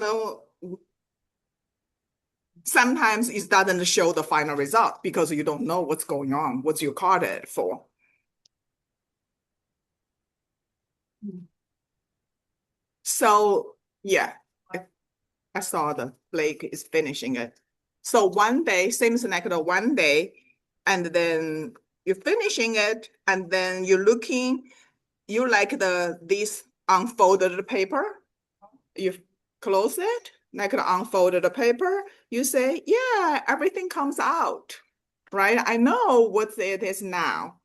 know, sometimes it doesn't show the final result because you don't know what's going on, what's your card at for. So yeah, I saw the Blake is finishing it. So one day, seems like the one day, and then you're finishing it, and then you're looking, you like this unfolded paper, you close it, like the unfolded paper, you say, yeah, everything comes out, right? I know what it is now.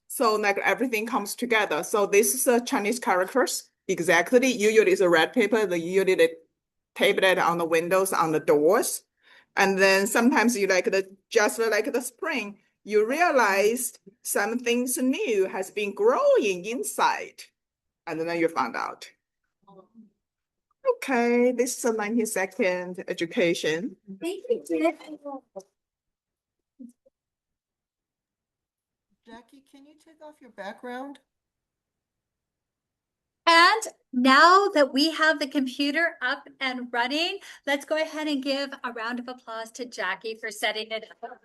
So like everything comes together. So this is a Chinese characters. Exactly. Usually it's a red paper. Usually they tape it on the windows, on the doors. And then sometimes you just like the spring, you realized something new has been growing inside. And then you found out. Okay, this is a 90-second education. Thank you. Jackie, can you take off your background? And now that we have the computer up and running, let's go ahead and give a round of applause to Jackie for setting it up.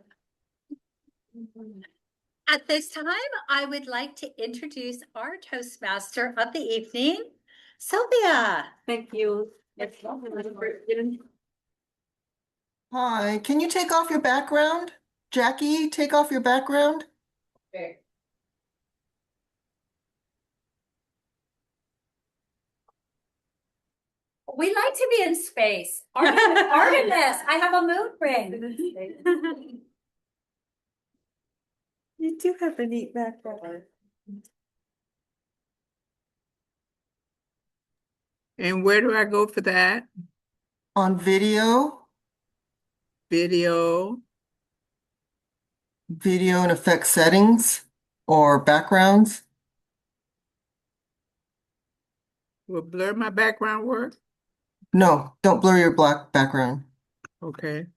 At this time, I would like to introduce our Toastmaster of the evening, Sylvia. Thank you. Hi, can you take off your background? Jackie, take off your background. Okay. We like to be in space. Artemis, I have a moon ring. You do have a neat background. And where do I go for that? On video, Video. video and effect settings or backgrounds. Will blur my background work? No, don't blur your black background. Okay.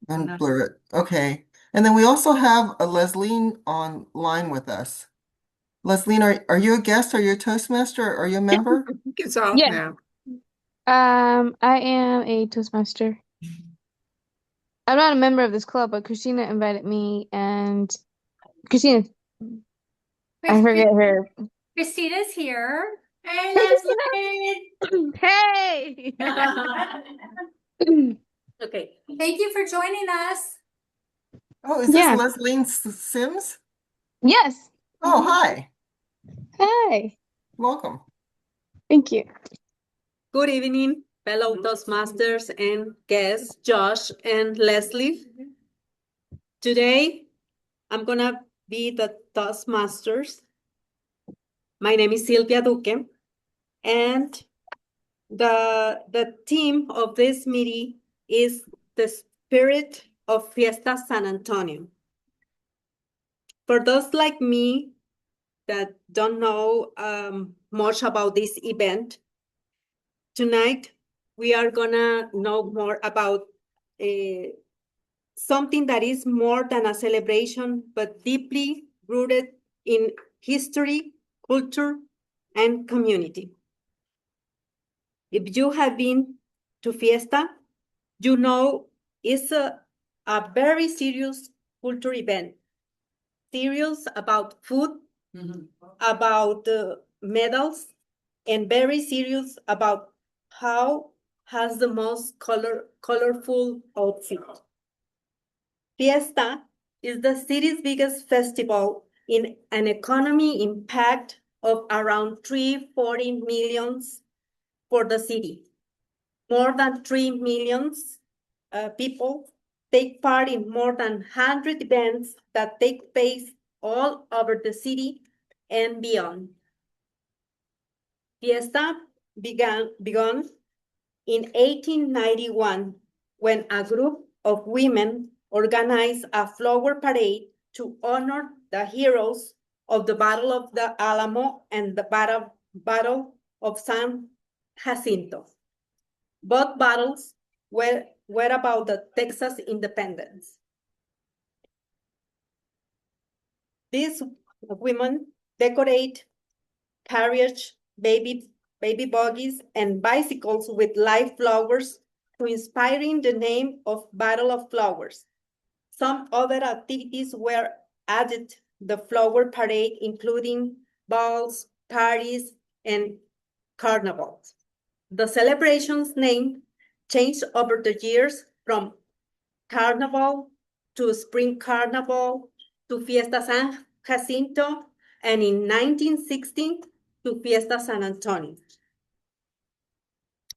Unblur it. Okay. And then we also have a Leslie online with us. Leslie, are you a guest? Are you a Toastmaster? Are you a member? It's off Yeah. now. I am a Toastmaster. I'm not a member of this club, but Christina invited me, and Christina, I forget her. Christina's here. Hey, Leslie. Hey. Okay. Thank you for joining us. Oh, is this Yeah. Leslie Sims? Yes. Oh, hi. Hi. Welcome. Thank you. Good evening, fellow Toastmasters and guests, Josh and Leslie. Today, I'm gonna be the Toastmasters. My name is Sylvia Duque, and the theme of this meeting is the spirit of Fiesta San Antonio. For those like me that don't know much about this event, tonight we are gonna know more about something that is more than a celebration, but deeply rooted in history, culture, and community. If you have been to Fiesta, you know it's a very serious culture event. Serious about food, about medals, and very serious about how has the most colorful outfit. Fiesta is the city's biggest festival in an economy impact of around 340 millions for the city. More than 3 millions people take part in more than 100 events that take place all over the city and beyond. Fiesta began in 1891 when a group of women organized a flower parade to honor the heroes of the Battle of the Alamo and the Battle of San Jacinto. Both battles were about the Texas independence. These women decorate carriage, baby baby buggies, and bicycles with live flowers to inspiring the name of Battle of Flowers. Some other activities were added the flower parade, including balls, parties, and carnivals. The celebration's name changed over the years from Carnival to Spring Carnival to Fiesta San Jacinto, and in 1916 to Fiesta San Antonio.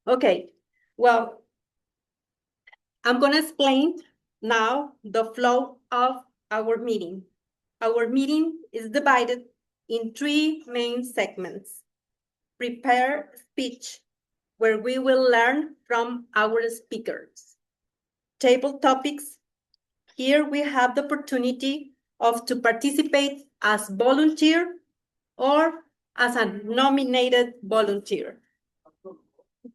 Okay, well, I'm gonna explain now the flow of our meeting. Our meeting is divided in 3 main segments. Prepare speech, where we will learn from our speakers. Table topics. Here we have the opportunity to participate as volunteer or as a nominated volunteer.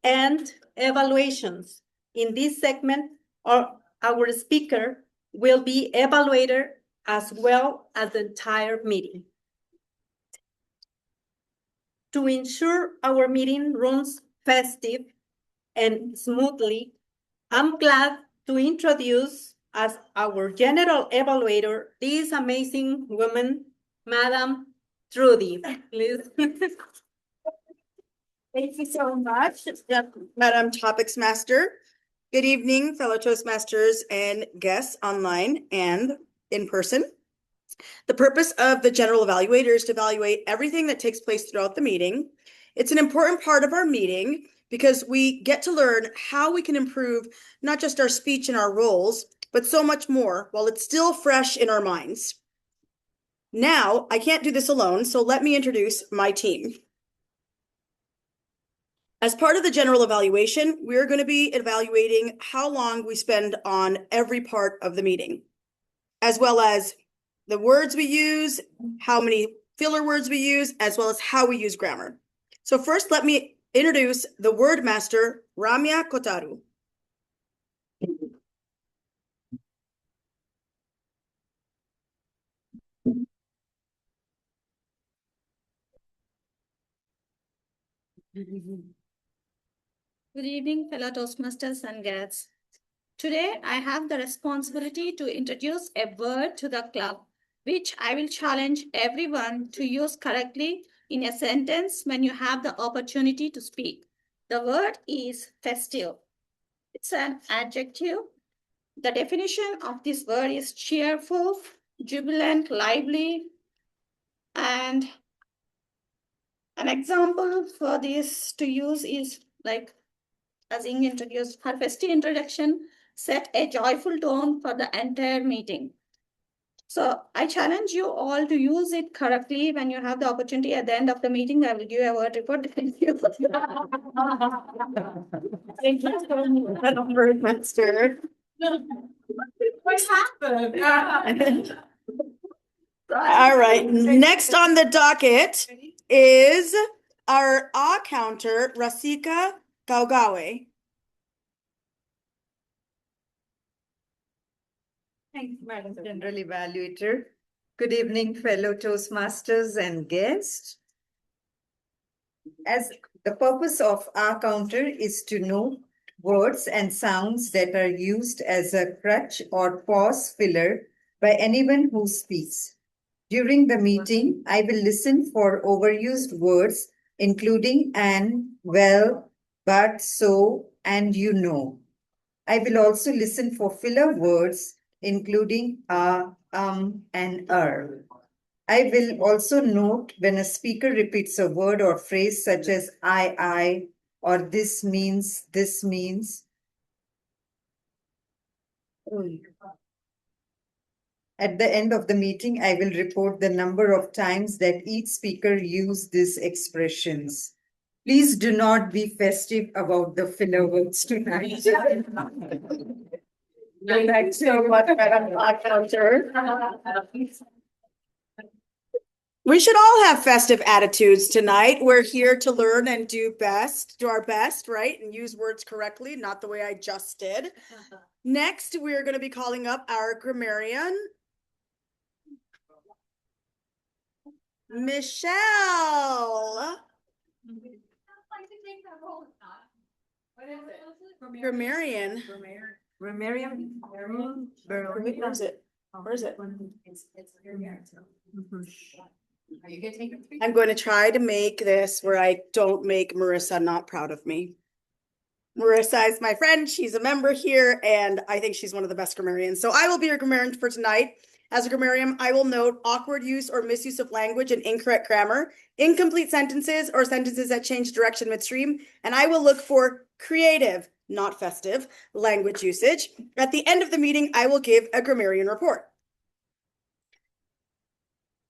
And evaluations. In this segment, our speaker will be evaluated as well as the entire meeting. To ensure our meeting runs festive and smoothly, I'm glad to introduce as our general evaluator this amazing woman, Madam Trudy. Please. Thank you so much, Madam Topics Master. Good evening, fellow Toastmasters and guests online and in person. The purpose of the general evaluator is to evaluate everything that takes place throughout the meeting. It's an important part of our meeting because we get to learn how we can improve not just our speech and our roles, but so much more while it's still fresh in our minds. Now, I can't do this alone, so let me introduce my team. As part of the general evaluation, we're going to be evaluating how long we spend on every part of the meeting, as well as the words we use, how many filler words we use, as well as how we use grammar. So first, let me introduce the word master, Ramya Kotaru. Good evening, fellow Toastmasters and guests. Today, I have the responsibility to introduce a word to the club, which I will challenge everyone to use correctly in a sentence when you have the opportunity to speak. The word is festive. It's an adjective. The definition of this word is cheerful, jubilant, lively, and an example for this to use is like, as Ing introduced, her festive introduction set a joyful tone for the entire meeting. So I challenge you all to use it correctly when you have the opportunity. At the end of the meeting, I will give a word report. Thank you. Thank you so much, Madam Word Master. What happened? All right, next on the docket is our counter, Rasika Gaugawe. Thanks, Madam General Evaluator. Good evening, fellow Toastmasters and guests. As the purpose of our counter is to know words and sounds that are used as a crutch or pause filler by anyone who speaks. During the meeting, I will listen for overused words, including and, well, but, so, and you know. I will also listen for filler words, including and I will also note when a speaker repeats a word or phrase such as I, or this means. At the end of the meeting, I will report the number of times that each speaker used these expressions. Please do not be festive about the filler words tonight. Thanks so much, Madam Counter. We should all have festive attitudes tonight. We're here to learn and do our best, right? And use words correctly, not the way I just did. Next, we're going to be calling up our grammarian, Michelle. What is it? Grammarian. Grammarian. Where is it? Where is it? I'm going to try to make this where I don't make Marissa not proud of me. Marissa is my friend. She's a member here, and I think she's one of the best grammarians. So I will be your grammarian for tonight. As a grammarian, I will note awkward use or misuse of language and incorrect grammar, incomplete sentences or sentences that change direction midstream, and I will look for creative, not festive, language usage. At the end of the meeting, I will give a grammarian report.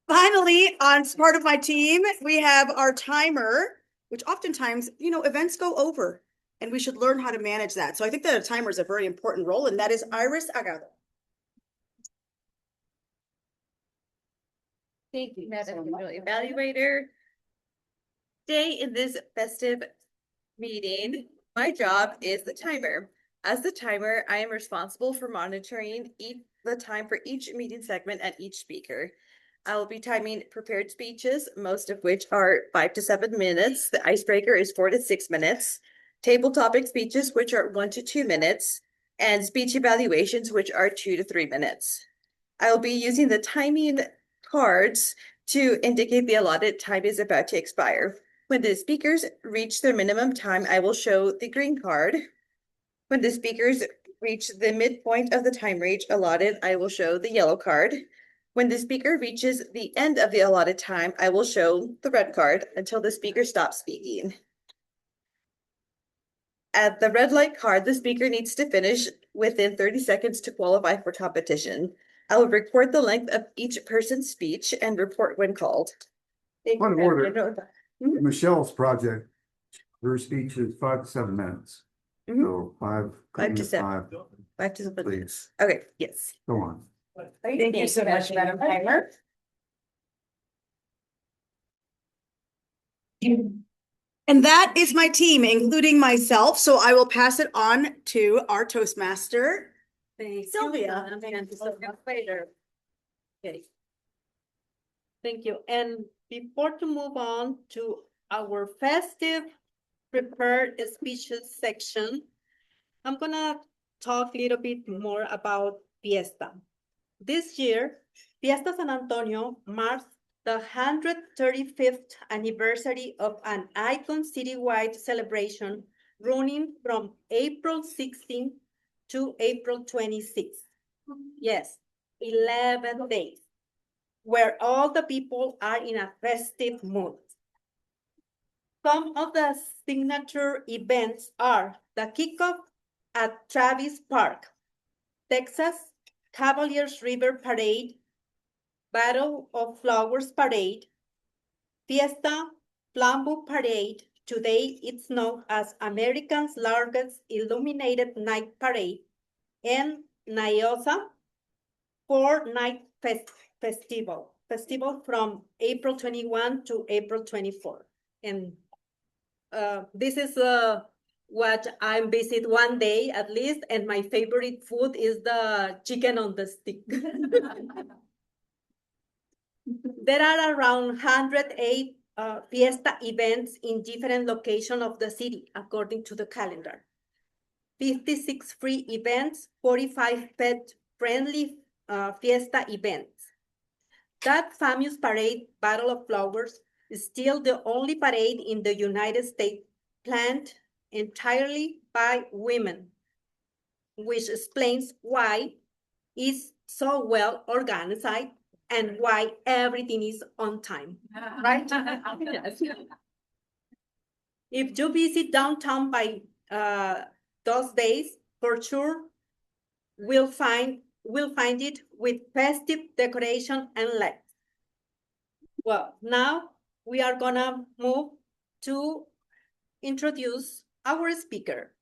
Finally, on part of my team, we have our timer, which oftentimes, events go over, and we should learn how to manage that. So I think that a timer is a very important role, and that is Iris Agado. Thank you, Madam Evaluator. Today in this festive meeting, my job is the timer. As the timer, I am responsible for monitoring the time for each meeting segment and each speaker. I will be timing prepared speeches, most of which are 5 to 7 minutes. The icebreaker is 4 to 6 minutes. Table topic speeches, which are 1 to 2 minutes, and speech evaluations, which are 2 to 3 minutes. I will be using the timing cards to indicate the allotted time is about to expire. When the speakers reach their minimum time, I will show the green card. When the speakers reach the midpoint of the time range allotted, I will show the yellow card. When the speaker reaches the end of the allotted time, I will show the red card until the speaker stops speaking. At the red light card, the speaker needs to finish within 30 seconds to qualify for competition. I will record the length of each person's speech and report when called. Point of order. Michelle's project, her speech is 5 to 7 minutes. So 5 to 7. 5 to 7. Please, Okay, yes. go on. Thank you so much, Madam Timer. And that is my team, including myself. So I will pass it on to our Toastmaster, Sylvia. Okay. Thank you. And before to move on to our festive prepared speeches section, I'm gonna talk a little bit more about Fiesta. This year, Fiesta San Antonio marks the 135th anniversary of an icon citywide celebration running from April 16 to April 26. Yes, 11 days, where all the people are in a festive mood. Some of the signature events are the kickoff at Travis Park, Texas, Cavaliers River Parade, Battle of Flowers Parade, Fiesta Flambeau Parade. Today it's known as America's largest illuminated night parade, and Niosa 4-night festival from April 21 to April 24. And this is what I'm visit one day at least, and my favorite food is the chicken on the stick. There are around 108 Fiesta events in different locations of the city, according to the calendar. 56 free events, 45 pet-friendly Fiesta events. That famous parade, Battle of Flowers, is still the only parade in the United States planned entirely by women, which explains why it's so well organized and why everything is on time, right? Yes. If you visit downtown by those days, for sure, we'll find it with festive decoration and lights. Well, now we are gonna move to introduce our speaker.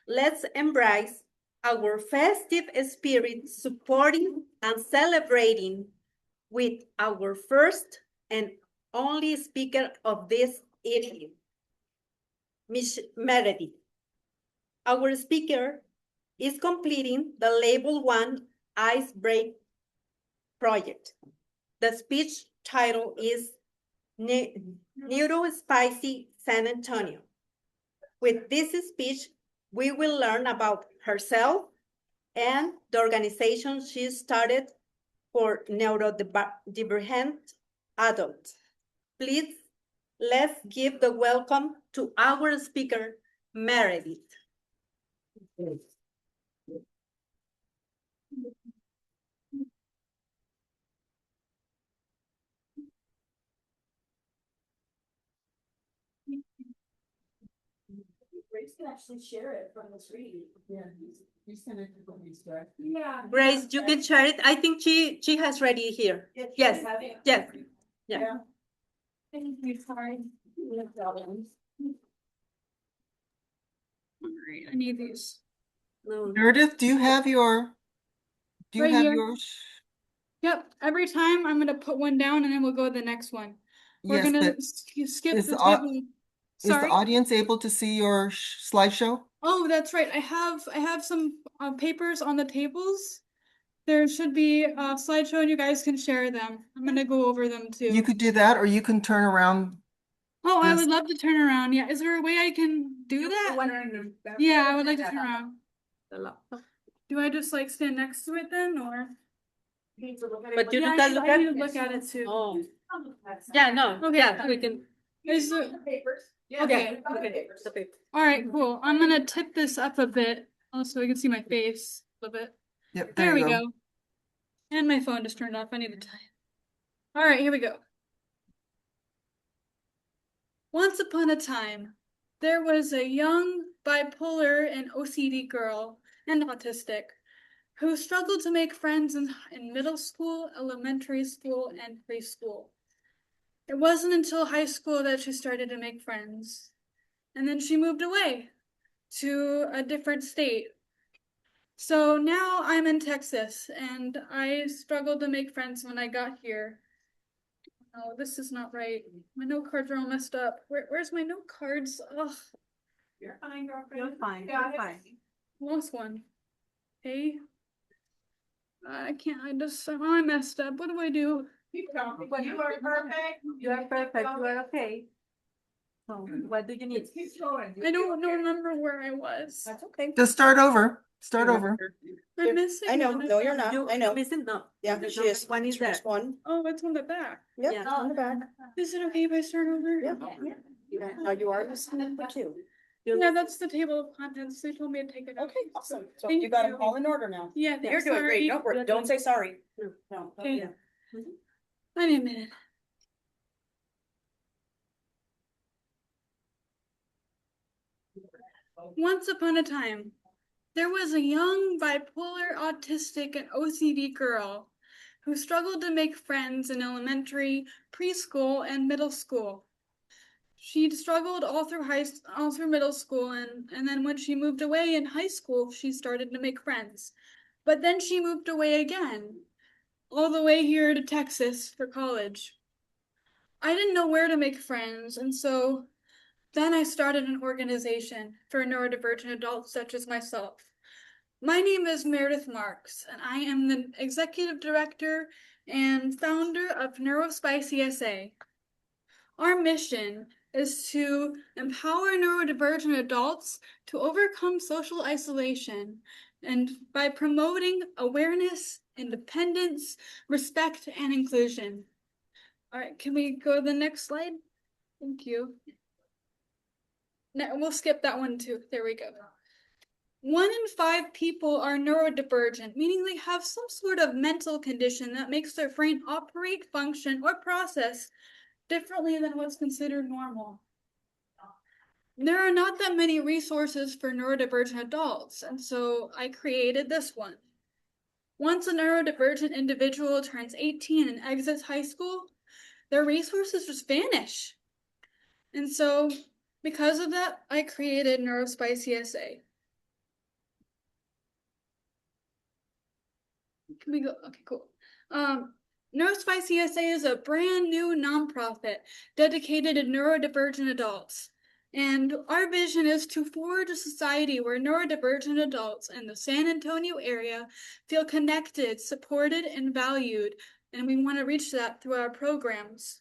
Let's embrace our festive spirit, supporting and celebrating with our first and only speaker of this evening, Miss Meredith. Our speaker is completing the Level 1 Ice Break project. The speech title is Neuro-spicy San Antonio. With this speech, we will learn about herself and the organization she started for neurodivergent adults. Please, let's give the welcome to our speaker, Meredith. Grace can actually share it from the screen. Yeah. Grace, you can share it. I think she has ready here. Yes, yes, yeah. Thank you, sorry. No problem. All right, I need these. Meredith, do you have your, Right here. yours? Yep, every time I'm gonna put one down and then we'll go to the next one. We're Yes, gonna but skip is the the au- table. Is the Sorry. audience able to see your slideshow? Oh, that's right. I have some papers on the tables. There should be a slideshow and you guys can share them. I'm gonna go over them too. You could do that, or you can turn around. Oh, I this. would love to turn around. Yeah, is there a way I can do that? Yeah, I would like to turn around. Do I just like stand next to it then, or? But you Yeah, need to look I at need to look at it too. Oh. Yeah, no, Okay. yeah, we can. Is it? Papers. Okay. All right, cool. I'm gonna tip this up a bit, so you can see my face a little bit. Yep, There we you go. And my phone just turned off. I need the time. All right, here we go. Once upon a time, there was a young bipolar and OCD girl and autistic who struggled to make friends in middle school, elementary school, and preschool. It wasn't until high school that she started to make friends. And then she moved away to a different state. So now I'm in Texas and I struggled to make friends when I got here. Oh, this is not right. My note cards are all messed up. Where's my note cards? Ugh. You're fine, girlfriend. You're fine, Got you're it. fine. Lost one. Hey. I can't, I messed up. What do I do? Keep going. But you are perfect. You are perfect, you are okay. So what do you need? Keep going. I don't remember where I was. That's okay. Just start over. Start over. I'm missing I know, one. no, you're not. I know. Missing, no. Yeah, There's she is. One is there. There's one. Oh, it's on the back. Yep, Yeah. on the back. Is it okay if I start over? Yeah. Now you are missing for two. Yeah, that's the table of contents. They told me to take it out. Okay, awesome. So Thank you got them you. all in order now. Yeah, You're doing great. sorry. Don't say sorry. No. Okay. Yeah. I need a minute. Once upon a time, there was a young bipolar, autistic, and OCD girl who struggled to make friends in elementary, preschool, and middle school. She struggled all through middle school, and then when she moved away in high school, she started to make friends. But then she moved away again, all the way here to Texas for college. I didn't know where to make friends, and so then I started an organization for neurodivergent adults such as myself. My name is Meredith Marks, and I am the executive director and founder of Neuro-spicy SA. Our mission is to empower neurodivergent adults to overcome social isolation and by promoting awareness, independence, respect, and inclusion. All right, can we go to the next slide? Thank you. No, we'll skip that one too. There we go. 1 in 5 people are neurodivergent, meaning they have some sort of mental condition that makes their brain operate, function, or process differently than what's considered normal. There are not that many resources for neurodivergent adults, and so I created this one. Once a neurodivergent individual turns 18 and exits high school, their resources just vanish. And so, because of that, I created Neuro-spicy SA. Can we go? Okay, cool. Neuro-spicy SA is a brand new nonprofit dedicated to neurodivergent adults. And our vision is to forge a society where neurodivergent adults in the San Antonio area feel connected, supported, and valued. And we want to reach that through our programs.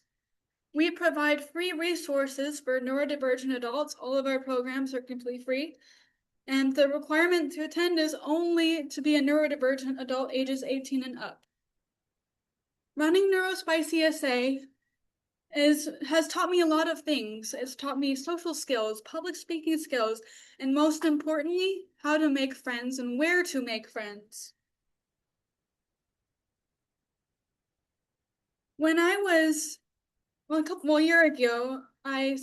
We provide free resources for neurodivergent adults. All of our programs are completely free. And the requirement to attend is only to be a neurodivergent adult ages 18 and up. Running Neuro-spicy SA has taught me a lot of things. It's taught me social skills, public speaking skills, and most importantly, how to make friends and where to make friends. When I was, a year ago, I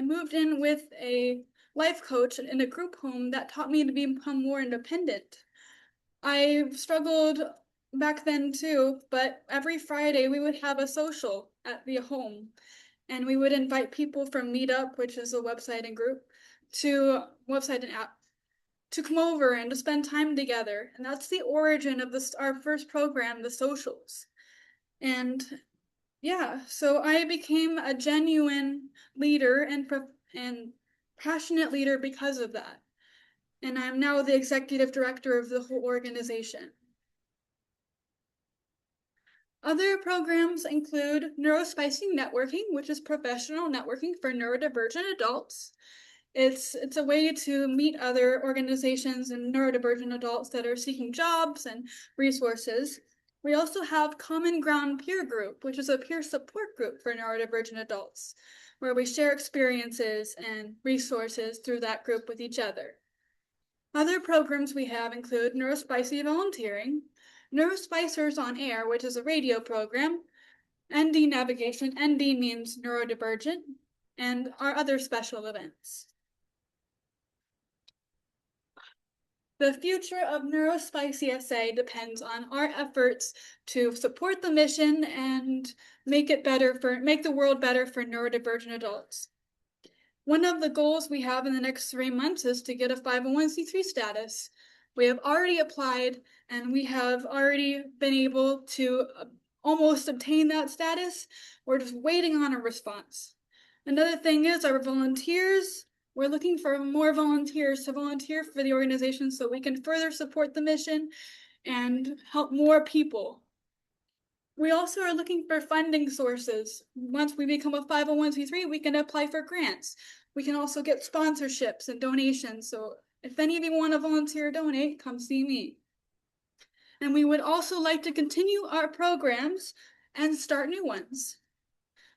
moved in with a life coach in a group home that taught me to become more independent. I struggled back then too, but every Friday we would have a social at the home, and we would invite people from Meetup, which is a website and group, website and app, to come over and to spend time together. And that's the origin of our first program, the socials. And yeah, so I became a genuine leader and passionate leader because of that. And I'm now the executive director of the whole organization. Other programs include Neuro-spicy networking, which is professional networking for neurodivergent adults. It's a way to meet other organizations and neurodivergent adults that are seeking jobs and resources. We also have Common Ground Peer Group, which is a peer support group for neurodivergent adults, where we share experiences and resources through that group with each other. Other programs we have include Neuro-spicy volunteering, Neuro-spicers on Air, which is a radio program, ND navigation, ND means neurodivergent, and our other special events. The future of Neuro-spicy SA depends on our efforts to support the mission and make the world better for neurodivergent adults. One of the goals we have in the next 3 months is to get a 501c3 status. We have already applied, and we have already been able to almost obtain that status. We're just waiting on a response. Another thing is our volunteers. We're looking for more volunteers to volunteer for the organization so we can further support the mission and help more people. We also are looking for funding sources. Once we become a 501c3, we can apply for grants. We can also get sponsorships and donations. So if any of you want to volunteer or donate, come see me. And we would also like to continue our programs and start new ones.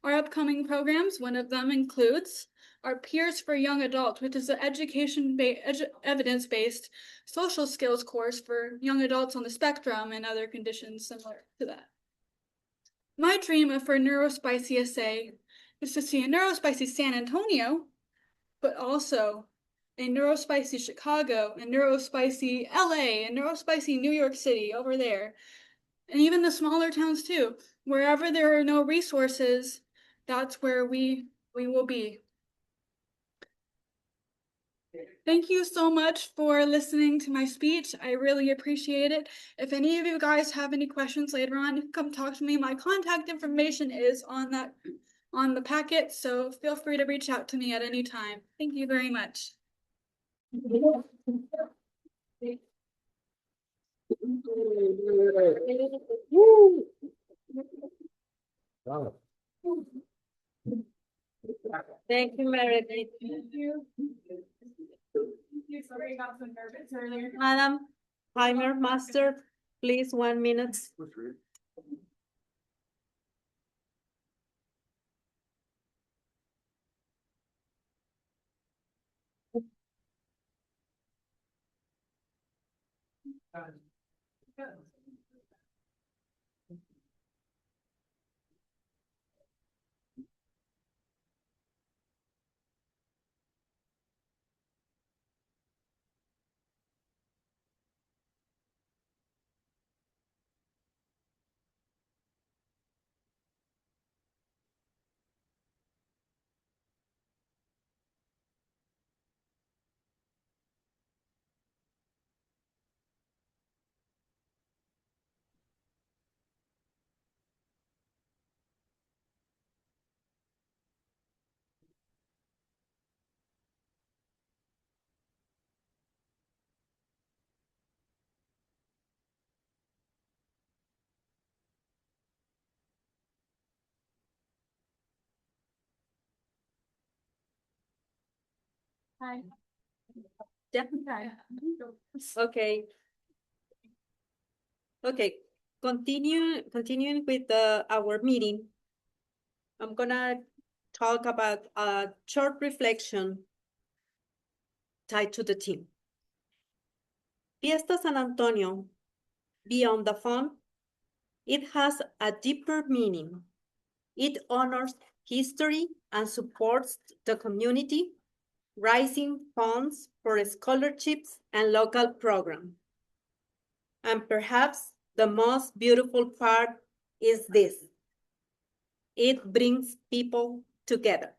Our upcoming programs, one of them includes our Peers for Young Adults, which is an evidence-based social skills course for young adults on the spectrum and other conditions similar to that. My dream for Neuro-spicy SA is to see a Neuro-spicy San Antonio, but also a Neuro-spicy Chicago, a Neuro-spicy LA, a Neuro-spicy New York City over there, and even the smaller towns too. Wherever there are no resources, that's where we will be. Thank you so much for listening to my speech. I really appreciate it. If any of you guys have any questions later on, come talk to me. My contact information is on the packet, so feel free to reach out to me at any time. Thank you very much. Thank you, Meredith. Thank you. Sorry, I got so nervous earlier. Madam Timer Master, please, 1 minute. Yeah. Okay. Okay. Continuing with our meeting. I'm gonna talk about a short reflection tied to the team. Fiesta San Antonio, beyond the fun, it has a deeper meaning. It honors history and supports the community, raising funds for scholarships and local programs. And perhaps the most beautiful part is this. It brings people together.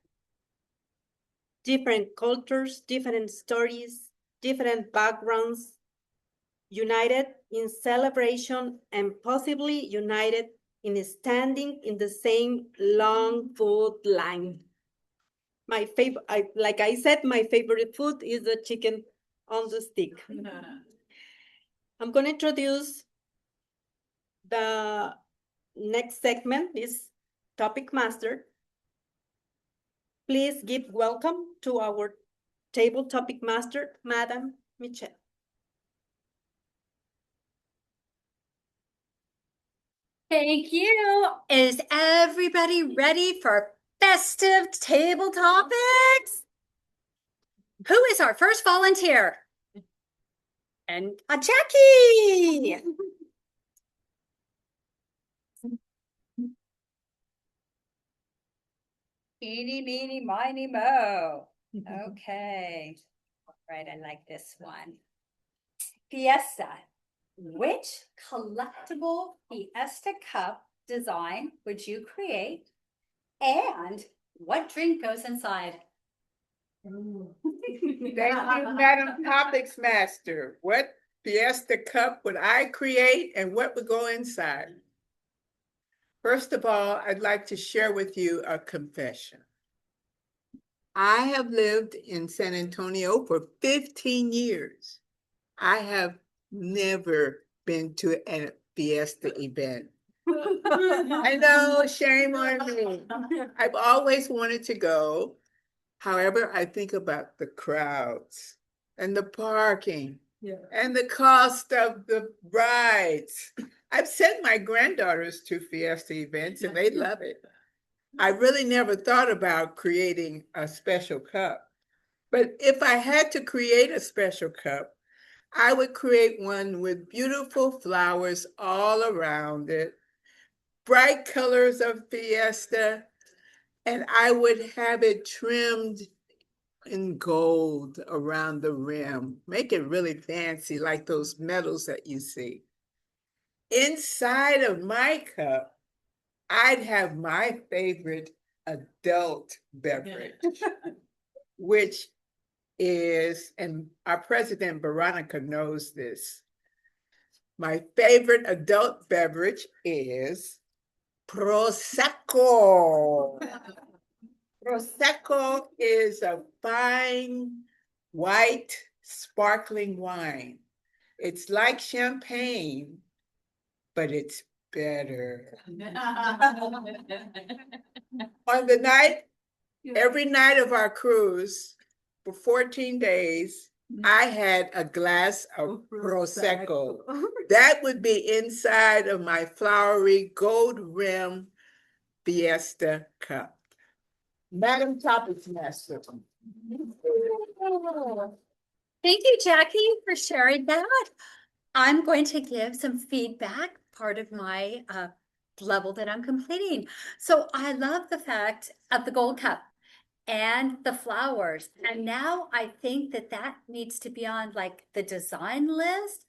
Different cultures, different stories, different backgrounds, united in celebration and possibly united in standing in the same long food line. My favorite, like I said, my favorite food is the chicken on the stick. I'm going to introduce the next segment, is Topic Master. Please give welcome to our table Topic Master, Madam Michelle. Thank you. Is everybody ready for festive table topics? Who is our first volunteer? And Jackie. Eeny, meeny, miny, mo. Okay. All right, I like this one. Fiesta. Which collectible Fiesta cup design would you create? And what drink goes inside? Thank you, Madam Topics Master. What Fiesta cup would I create and what would go inside? First of all, I'd like to share with you a confession. I have lived in San Antonio for 15 years. I have never been to a Fiesta event. I know, shame on me. I've always wanted to go. However, I think about the crowds and the parking and the cost of the rides. I've sent my granddaughters to Fiesta events and they love it. I really never thought about creating a special cup. But if I had to create a special cup, I would create one with beautiful flowers all around it, bright colors of Fiesta, and I would have it trimmed in gold around the rim. Make it really fancy, like those medals that you see. Inside of my cup, I'd have my favorite adult beverage, which is, and our president Veronica knows this, my favorite adult beverage is Prosecco. Prosecco is a fine, white, sparkling wine. It's like champagne, but it's better. On the night, every night of our cruise, for 14 days, I had a glass of Prosecco. That would be inside of my flowery gold rim Fiesta cup. Madam Topics Master. Thank you, Jackie, for sharing that. I'm going to give some feedback, part of my level that I'm completing. So I love the fact of the gold cup and the flowers. And now I think that that needs to be on like the design list.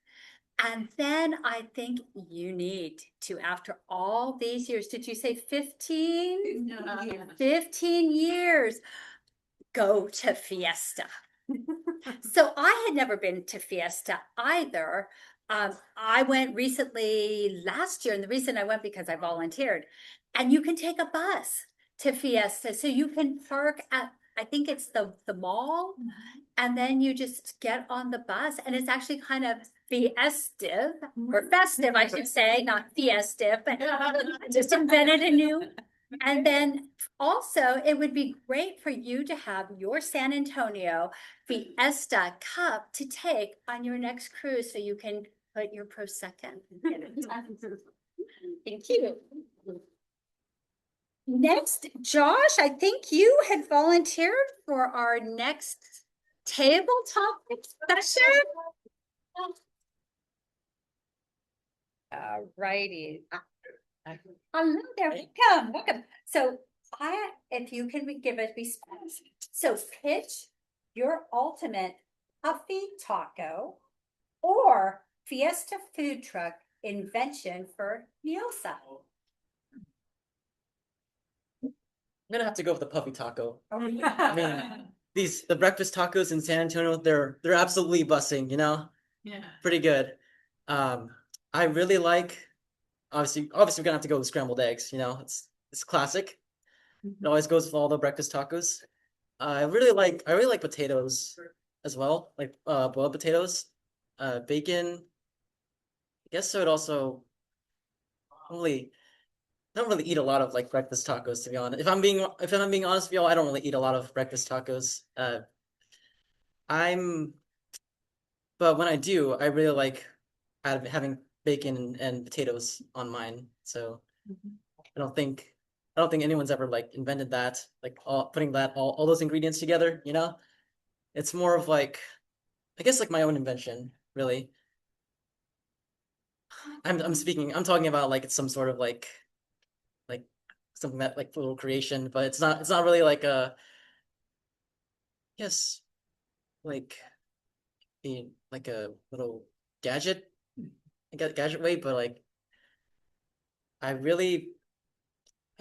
And then I think you need to, after all these years, did you say 15? 15 years, go to Fiesta. So I had never been to Fiesta either. I went recently last year, and the reason I went because I volunteered. And you can take a bus to Fiesta. So you can park at, I think it's the mall, and then you just get on the bus, and it's actually kind of festive, I should say, not fiestive, but I just invented a new And then also, it would be great for you to have your San Antonio Fiesta cup to take on your next cruise so you can put your Prosecco in it. Thank you. Next, Josh, I think you had volunteered for our next table topic session. All righty. Hello there, welcome. So if you can give a response. So pitch your ultimate puffy taco or Fiesta food truck invention for Neosa. I'm gonna have to go with the puffy taco. I mean, the breakfast tacos in San Antonio, they're absolutely bussing, you know? Yeah. Pretty good. I really like, obviously we're gonna have to go with scrambled eggs, you know, it's classic. It always goes with all the breakfast tacos. I really like potatoes as well, like boiled potatoes, bacon. I guess I would also don't really eat a lot of like breakfast tacos, to be honest. If I'm being honest with y'all, I don't really eat a lot of breakfast tacos. But when I do, I really like having bacon and potatoes on mine. So I don't think anyone's ever like invented that, like putting all those ingredients together, you know? It's more of like, I guess like my own invention, really. I'm talking about like it's some sort of like something that like little creation, but it's not really like a, yes, like a little gadget way, but like I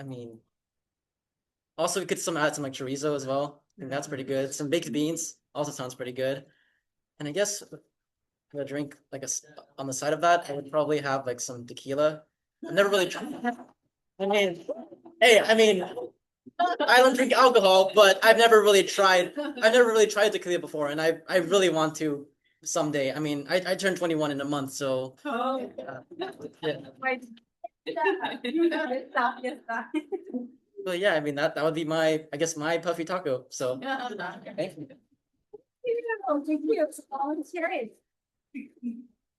mean, also we could add some like chorizo as well. I think that's pretty good. Some baked beans also sounds pretty good. And I guess for a drink like on the side of that, I would probably have like some tequila. I've never really tried. I mean, I don't drink alcohol, but I've never really tried tequila before, and I really want to someday. I mean, I turned 21 in a month, so yeah. But yeah, I mean that would be my puffy taco. So thank you.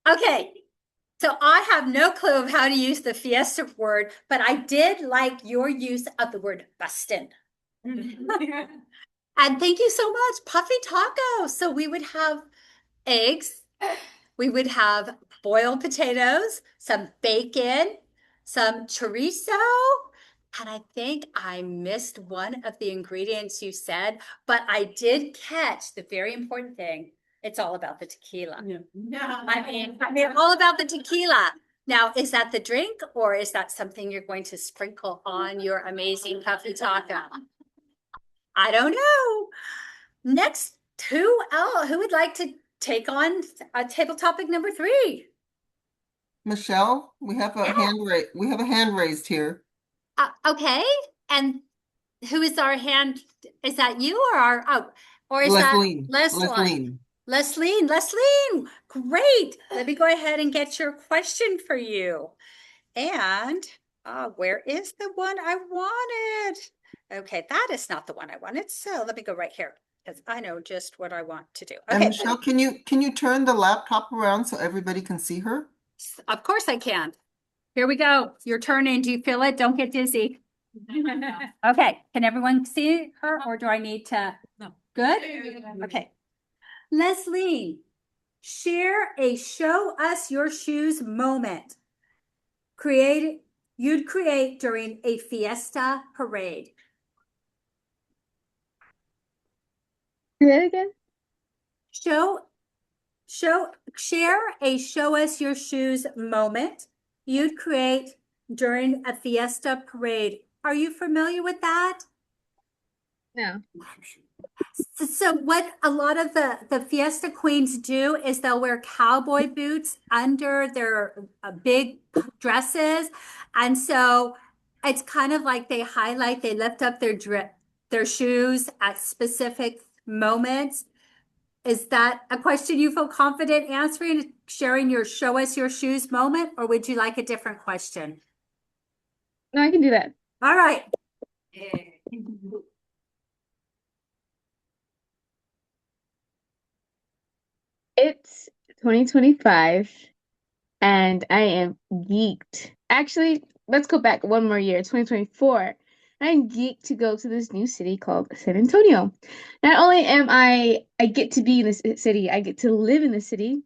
Okay, so I have no clue of how to use the Fiesta word, but I did like your use of the word bustin'. And thank you so much, puffy taco. So we would have eggs, we would have boiled potatoes, some bacon, some chorizo, and I think I missed one of the ingredients you said, but I did catch the very important thing. It's all about the tequila. Yeah. I mean, all about the tequila. Now, is that the drink or is that something you're going to sprinkle on your amazing puffy taco? I don't know. Next, who would like to take on table topic number 3? Michelle, we have a hand raised here. Okay, and who is our hand? Is that you or is Leslie? that Leslie? Leslie, great. Let me go ahead and get your question for you. And where is the one I wanted? Okay, that is not the one I wanted. So let me go right here because I know just what I want to do. Okay. And Michelle, can you turn the laptop around so everybody can see her? Of course I can. Here we go. Your turn in. Do you feel it? Don't get dizzy. Okay. Can everyone see her or do I need to? No. Good? Okay. Leslie, share a show us your shoes moment. You'd create during a Fiesta parade. Say it again. Share a show us your shoes moment you'd create during a Fiesta parade. Are you familiar with that? No. So what a lot of the Fiesta queens do is they'll wear cowboy boots under their big dresses. And so it's kind of like they lift up their shoes at specific moments. Is that a question you feel confident answering, sharing your show us your shoes moment, or would you like a different question? No, I can do that. All right. It's 2025 and I am geeked. Actually, let's go back one more year, 2024. I'm geeked to go to this new city called San Antonio. Not only am I get to be in this city, I get to live in the city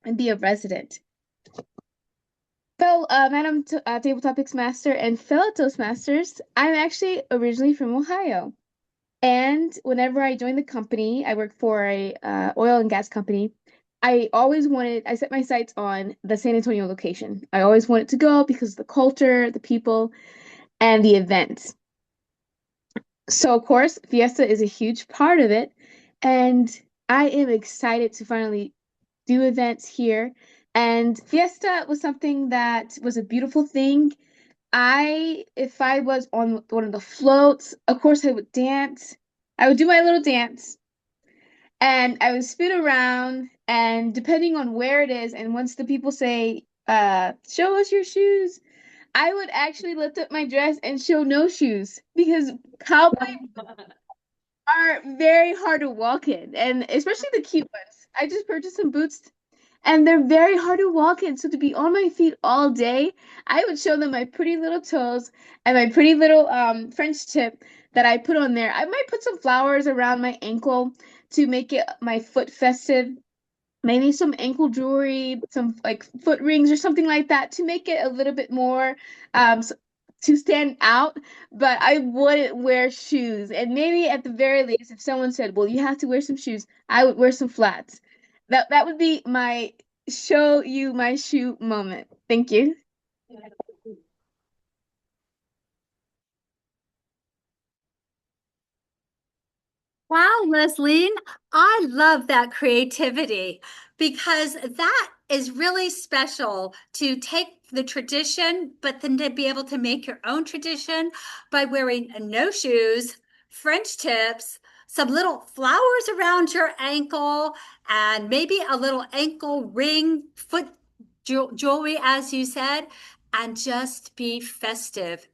and be a resident. Fellow Madam Table Topics Master and fellow Toastmasters, I'm actually originally from Ohio. And whenever I joined the company, I work for a oil and gas company. I set my sights on the San Antonio location. I always wanted to go because of the culture, the people, and the events. So, of course, Fiesta is a huge part of it. And I am excited to finally do events here. And Fiesta was something that was a beautiful thing. If I was on one of the floats, of course, I would dance. I would do my little dance and I would spin around. And depending on where it is, and once the people say, show us your shoes, I would actually lift up my dress and show no shoes because cowboy are very hard to walk in, and especially the cute ones. I just purchased some boots and they're very hard to walk in. So to be on my feet all day, I would show them my pretty little toes and my pretty little French tip that I put on there. I might put some flowers around my ankle to make it my foot festive. Maybe some ankle jewelry, some like foot rings or something like that to make it a little bit more to stand out, but I wouldn't wear shoes. And maybe at the very least, if someone said, "Well, you have to wear some shoes," I would wear some flats. That would be my show you my shoe moment. Thank you. Wow, Leslie, I love that creativity because that is really special to take the tradition, but then to be able to make your own tradition by wearing no shoes, French tips, some little flowers around your ankle, and maybe a little ankle ring, foot jewelry, as you said, and just be festive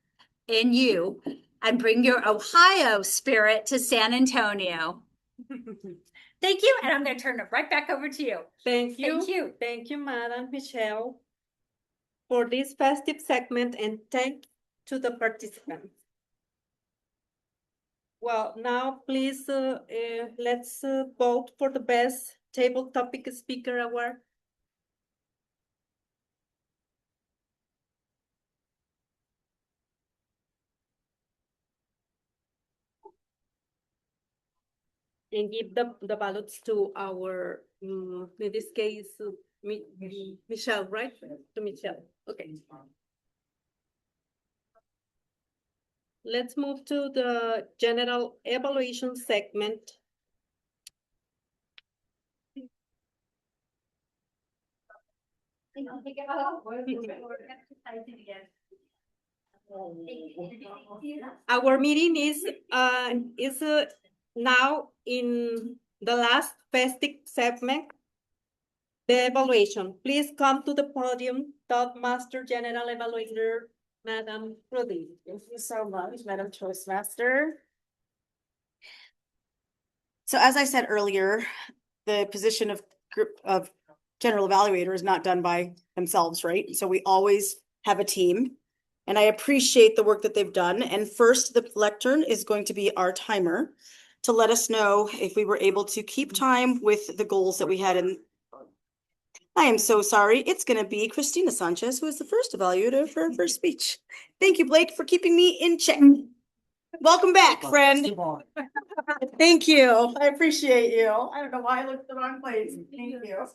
in you and bring your Ohio spirit to San Antonio. Thank you, and I'm going to turn it right back over to you. Thank you. Thank you. Thank you, Madam Michelle, for this festive segment, and thank to the participants. Well, now please let's vote for the best table topic speaker award. And give the ballots to our, in this case, Michelle, right? To Michelle. Okay. Let's move to the general evaluation segment. Our meeting is now in the last festive segment, the evaluation. Please come to the podium, Toastmaster General Evaluator, Madam Rudy. Thank you so much, Madam Toastmaster. So as I said earlier, the position of general evaluator is not done by themselves, right? So we always have a team, and I appreciate the work that they've done. And first, the lectern is going to be our timer to let us know if we were able to keep time with the goals that we had in. I am so sorry. It's going to be Christina Sanchez, who is the first evaluator for her first speech. Thank you, Blake, for keeping me in check. Welcome back, friend. Thank you. I appreciate you. I don't know why I looked at the wrong place. Thank you.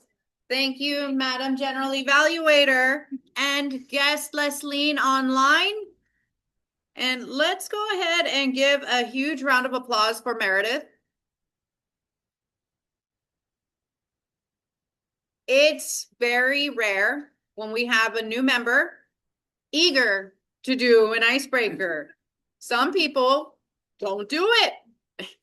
Thank you, Madam General Evaluator and guest Leslie online. And let's go ahead and give a huge round of applause for Meredith. It's very rare when we have a new member eager to do an icebreaker. Some people don't do it,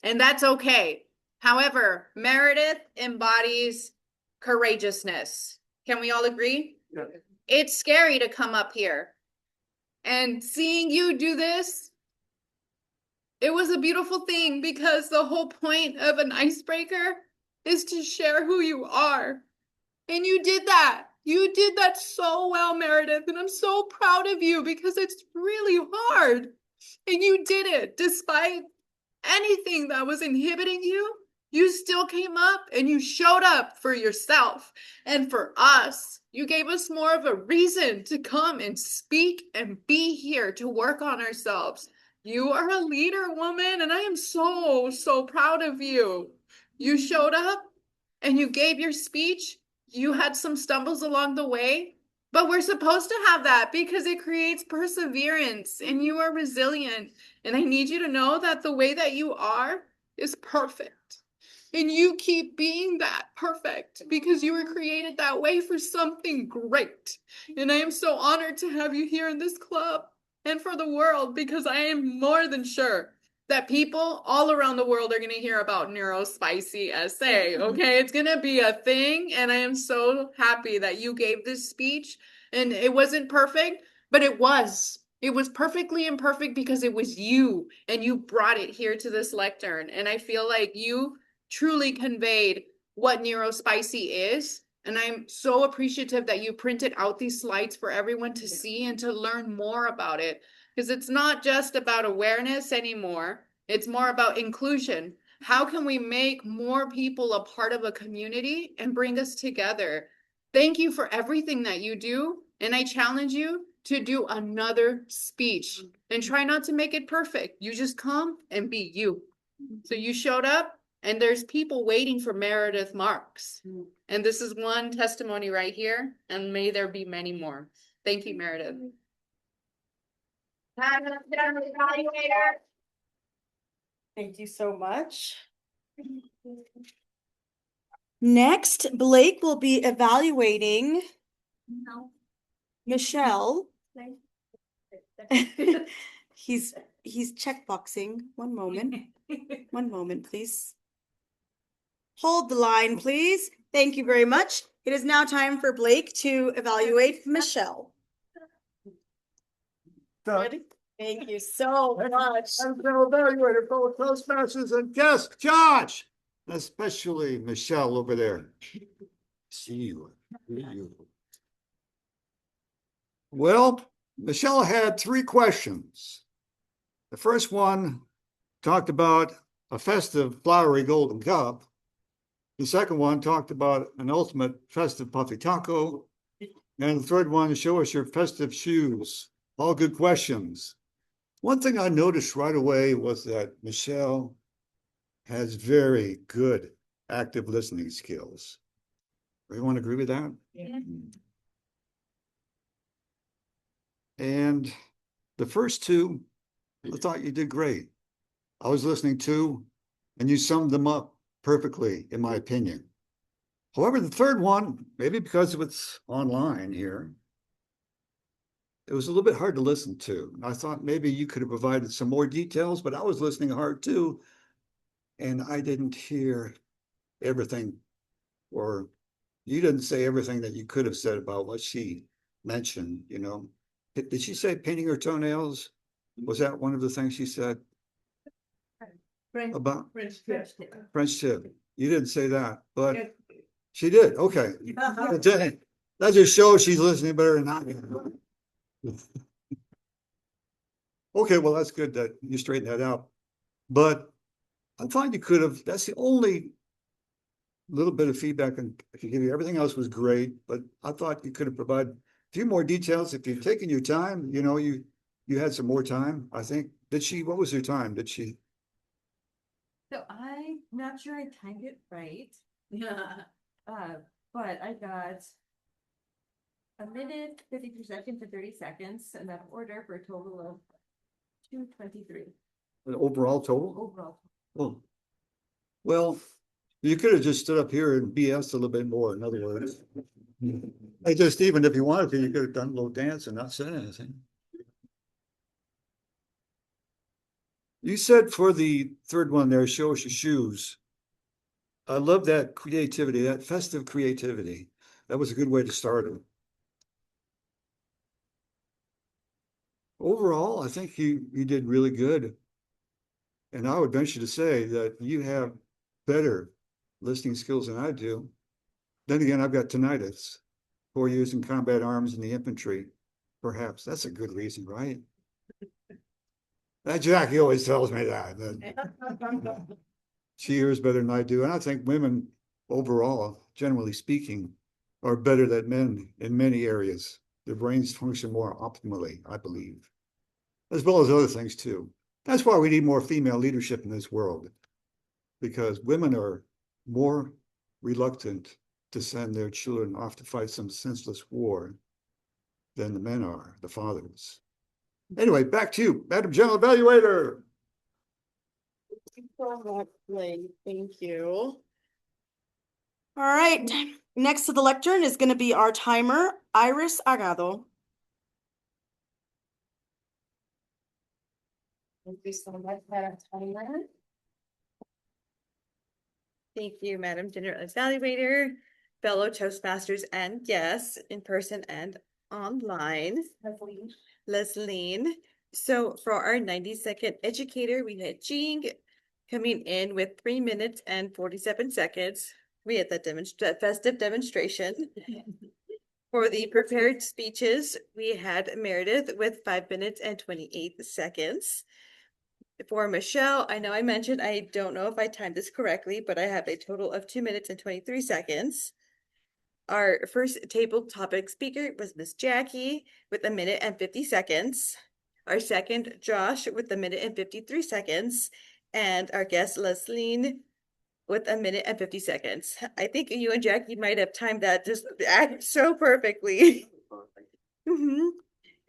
and that's okay. However, Meredith embodies courageousness. Can we all agree? Yeah. It's scary to come up here. And seeing you do this, It was a beautiful thing because the whole point of an icebreaker is to share who you are. And you did that. You did that so well, Meredith. And I'm so proud of you because it's really hard. And you did it despite anything that was inhibiting you. You still came up and you showed up for yourself and for us. You gave us more of a reason to come and speak and be here to work on ourselves. You are a leader, woman, and I am so, so proud of you. You showed up and you gave your speech. You had some stumbles along the way, but we're supposed to have that because it creates perseverance and you are resilient. And I need you to know that the way that you are is perfect. And you keep being that perfect because you were created that way for something great. And I am so honored to have you here in this club and for the world because I am more than sure that people all around the world are going to hear about Neuro-spicy essay. Okay, it's going to be a thing. And I am so happy that you gave this speech. And it wasn't perfect, but it was. It was perfectly imperfect because it was you and you brought it here to this lectern. And I feel like you truly conveyed what Neuro-spicy is. And I'm so appreciative that you printed out these slides for everyone to see and to learn more about it. Because it's not just about awareness anymore. It's more about inclusion. How can we make more people a part of a community and bring us together? Thank you for everything that you do. And I challenge you to do another speech and try not to make it perfect. You just come and be you. So you showed up and there's people waiting for Meredith Marks. And this is one testimony right here. And may there be many more. Thank you, Meredith. Thank you so much. Next, Blake will be evaluating Michelle. He's checkboxing. One moment. One moment, please. Hold the line, please. Thank you very much. It is now time for Blake to evaluate Michelle. Ready? Thank you so much. And fellow evaluator, fellow Toastmasters and guest judge, especially Michelle over there. See you. Well, Michelle had 3 questions. The first one talked about a festive flowery golden cup. The second one talked about an ultimate festive puffy taco. And the third one, show us your festive shoes. All good questions. One thing I noticed right away was that Michelle has very good active listening skills. Everyone agree with that? Yeah. And the first 2, I thought you did great. I was listening to, and you summed them up perfectly, in my opinion. However, the third one, maybe because it's online here, it was a little bit hard to listen to. I thought maybe you could have provided some more details, but I was listening hard too. And I didn't hear everything, or you didn't say everything that you could have said about what she mentioned, you know. Did she say painting her toenails? Was that one of the things she said? About French tip. You didn't say that, but she did. Okay. That just shows she's listening better than I am. Okay, well, that's good that you straightened that out. But I thought you could have, that's the only little bit of feedback I could give you. Everything else was great, but I thought you could have provided a few more details. If you've taken your time, you know, you had some more time, I think. What was her time? Did she? So I'm not sure I timed it right. Yeah. But I got 1 minute, 52 seconds to 30 seconds, and that order for a total of 2:23. An overall total? Overall. Oh. Well, you could have just stood up here and BS a little bit more, in other words. Hey, just even if you wanted to, you could have done a little dance and not said anything. You said for the third one there, show us your shoes. I love that creativity, that festive creativity. That was a good way to start it. Overall, I think you did really good. And I would venture to say that you have better listening skills than I do. Then again, I've got tinnitus, 4 years in combat arms in the infantry. Perhaps that's a good reason, right? That Jackie always tells me that. She hears better than I do. And I think women overall, generally speaking, are better than men in many areas. Their brains function more optimally, I believe, as well as other things too. That's why we need more female leadership in this world, because women are more reluctant to send their children off to fight some senseless war than the men are, the fathers. Anyway, back to you, Madam General Evaluator. Thank you. All right, next to the lectern is going to be our timer, Iris Agado. Thank you so much, Madam Timer. Thank you, Madam General Evaluator, fellow Toastmasters and guests in person and online. Leslie. So for our 90-second educator, we had Jing coming in with 3 minutes and 47 seconds. We had that festive demonstration. For the prepared speeches, we had Meredith with 5 minutes and 28 seconds. For Michelle, I know I mentioned, I don't know if I timed this correctly, but I have a total of 2 minutes and 23 seconds. Our first table topic speaker was Miss Jackie with 1 minute and 50 seconds. Our second, Josh, with 1 minute and 53 seconds. And our guest, Leslie, with 1 minute and 50 seconds. I think you and Jackie might have timed that just so perfectly.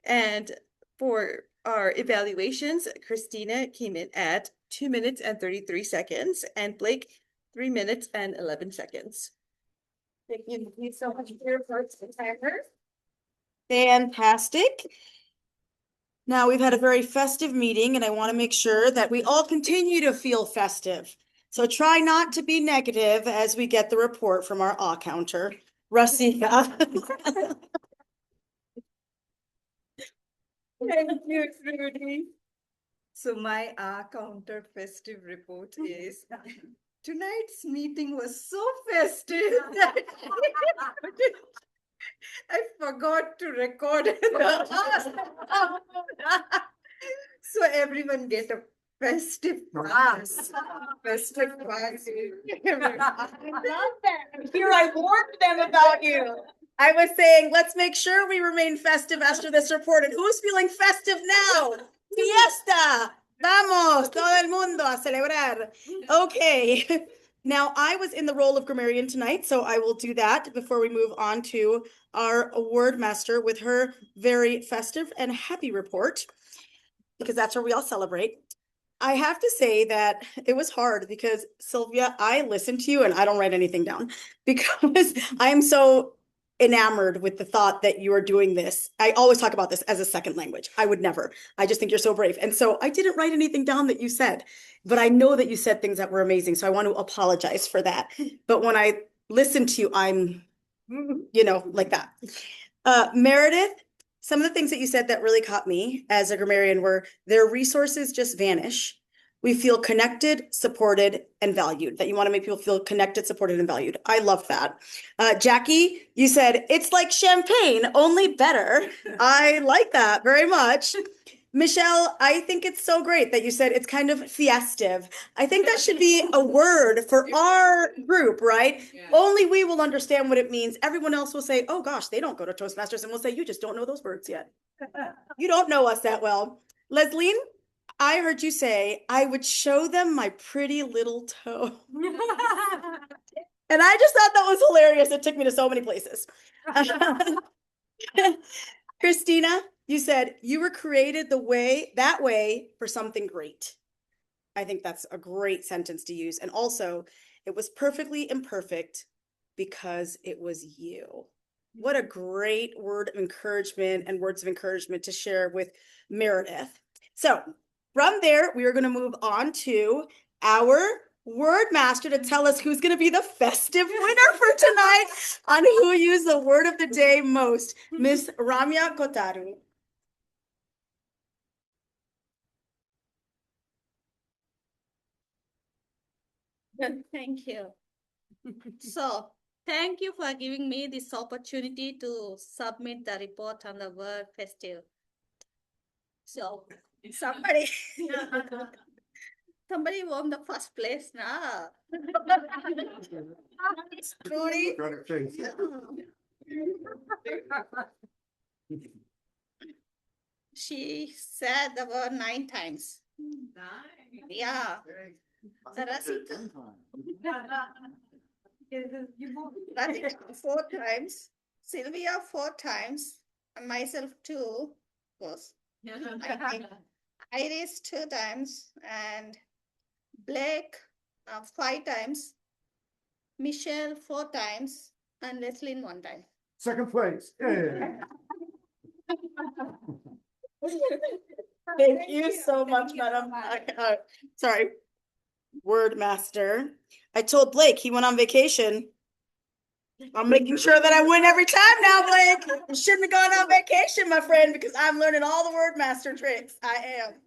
And for our evaluations, Christina came in at 2 minutes and 33 seconds, and Blake, 3 minutes and 11 seconds. Thank you so much for your first timer. Fantastic. Now we've had a very festive meeting and I want to make sure that we all continue to feel festive. So try not to be negative as we get the report from our awe counter. Rasika. Thank you, Trudy. So my counter festive report is tonight's meeting was so festive that I forgot to record it. So everyone get a festive pass. Festive pass. Here I warned them about you. I was saying, let's make sure we remain festive after this report. And who's feeling festive now? Fiesta! Vamos, todo el mundo a celebrar. Okay. Now, I was in the role of grammarian tonight, so I will do that before we move on to our word master with her very festive and happy report, because that's where we all celebrate. I have to say that it was hard because, Sylvia, I listen to you and I don't write anything down because I am so enamored with the thought that you are doing this. I always talk about this as a second language. I would never. I just think you're so brave. And so I didn't write anything down that you said, but I know that you said things that were amazing. So I want to apologize for that. But when I listen to you, I'm, like that. Meredith, some of the things that you said that really caught me as a grammarian were their resources just vanish. We feel connected, supported, and valued. That you want to make people feel connected, supported, and valued. I love that. Jackie, you said, it's like champagne, only better. I like that very much. Michelle, I think it's so great that you said it's kind of festive. I think that should be a word for our group, right? Yeah. Only we will understand what it means. Everyone else will say, oh gosh, they don't go to Toastmasters, and we'll say, you just don't know those words yet. You don't know us that well. Leslie, I heard you say, I would show them my pretty little toe. And I just thought that was hilarious. It took me to so many places. Christina, you said you were created that way for something great. I think that's a great sentence to use. And also, it was perfectly imperfect because it was you. What a great word of encouragement and words of encouragement to share with Meredith. So from there, we are going to move on to our word master to tell us who's going to be the festive winner for tonight on who used the word of the day most. Miss Ramya Kotaru. Thank you. So, thank you for giving me this opportunity to submit the report on the word festive. So, somebody, somebody won the first place now. It's truly. She said the word 9 times. Yeah. Sarasita. Ratika 4 times, Sylvia 4 times, and myself 2, of course. I think Iris 2 times, and Blake 5 times, Michelle 4 times, and Leslie 1 time. Second place. Yeah. Thank you so much, Madam. Sorry, Word Master. I told Blake he went on vacation. I'm making sure that I win every time now, Blake. You shouldn't have gone on vacation, my friend, because I'm learning all the Word Master tricks. I am.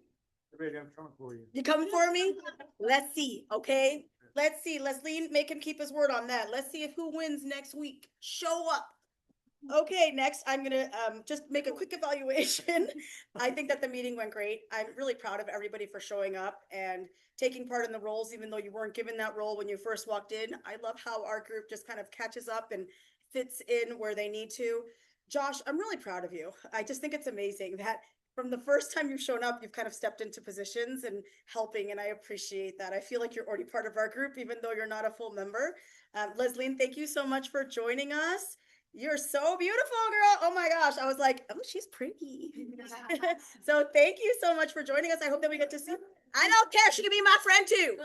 Ready, I'm coming for you. You coming for me? Let's see, okay? Let's see. Leslie, make him keep his word on that. Let's see if who wins next week. Show up. Okay, next I'm gonna just make a quick evaluation. I think that the meeting went great. I'm really proud of everybody for showing up and taking part in the roles, even though you weren't given that role when you first walked in. I love how our group just kind of catches up and fits in where they need to. Josh, I'm really proud of you. I just think it's amazing that from the first time you've shown up, you've kind of stepped into positions and helping, and I appreciate that. I feel like you're already part of our group, even though you're not a full member. Leslie, thank you so much for joining us. You're so beautiful, girl. Oh my gosh. I was like, oh, she's pretty. So thank you so much for joining us. I hope that we get to see. I don't care. She can be my friend too.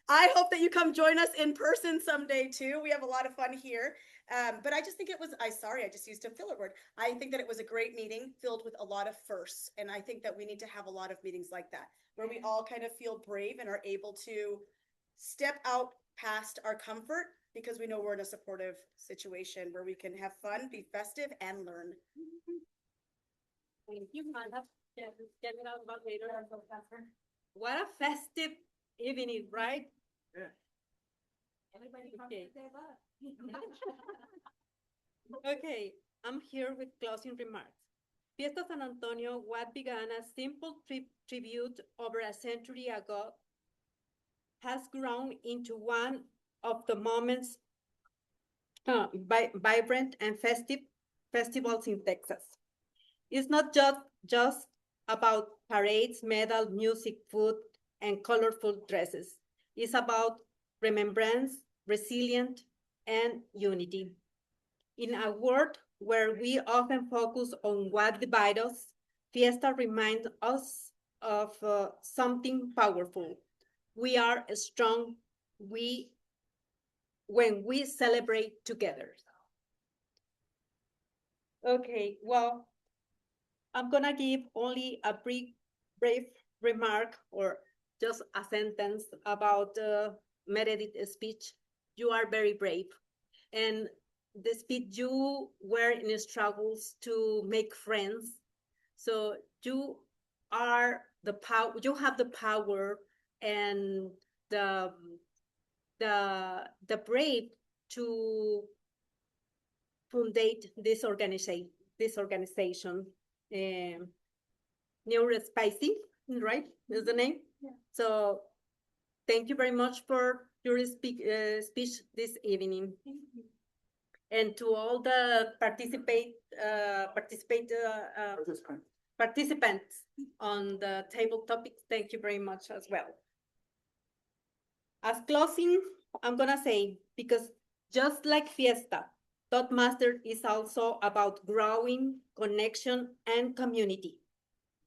I hope that you come join us in person someday too. We have a lot of fun here. But I just think it was, I just used a filler word. I think that it was a great meeting filled with a lot of firsts. And I think that we need to have a lot of meetings like that, where we all kind of feel brave and are able to step out past our comfort, because we know we're in a supportive situation where we can have fun, be festive, and learn. Thank you, Manda. Get it out about later. What a festive evening, right? Yeah. Okay. Okay, I'm here with closing remarks. Fiesta San Antonio, what began as simple tribute over a century ago, has grown into one of the moments vibrant and festivals in Texas. It's not just about parades, medal, music, food, and colorful dresses. It's about remembrance, resilience, and unity. In a world where we often focus on what divides us, Fiesta reminds us of something powerful. We are strong when we celebrate together. Okay, well, I'm gonna give only a brief remark or just a sentence about Meredith's speech. You are very brave. And the speech, you were in struggles to make friends. So you are the power, you have the power and the brave to fundate this organization, Neuro-spicy, right? Is the name? Yeah. So thank you very much for your speech this evening. And to all the participants on the table topics, thank you very much as well. As closing, I'm gonna say, because just like Fiesta, Toastmaster is also about growing, connection, and community.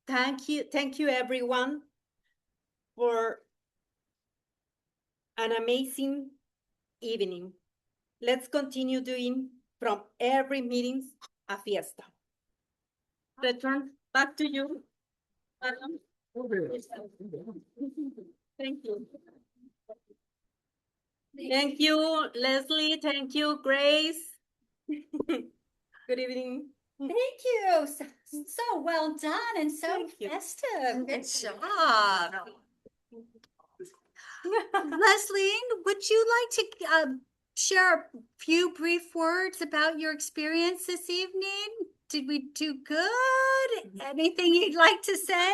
Thank you everyone for an amazing evening. Let's continue doing from every meeting a Fiesta. Return back to you. Thank you. Thank you, Leslie. Thank you, Grace. Good evening. Thank you. So well done and so festive. Good job. Leslie, would you like to share a few brief words about your experience this evening? Did we do good? Anything you'd like to say?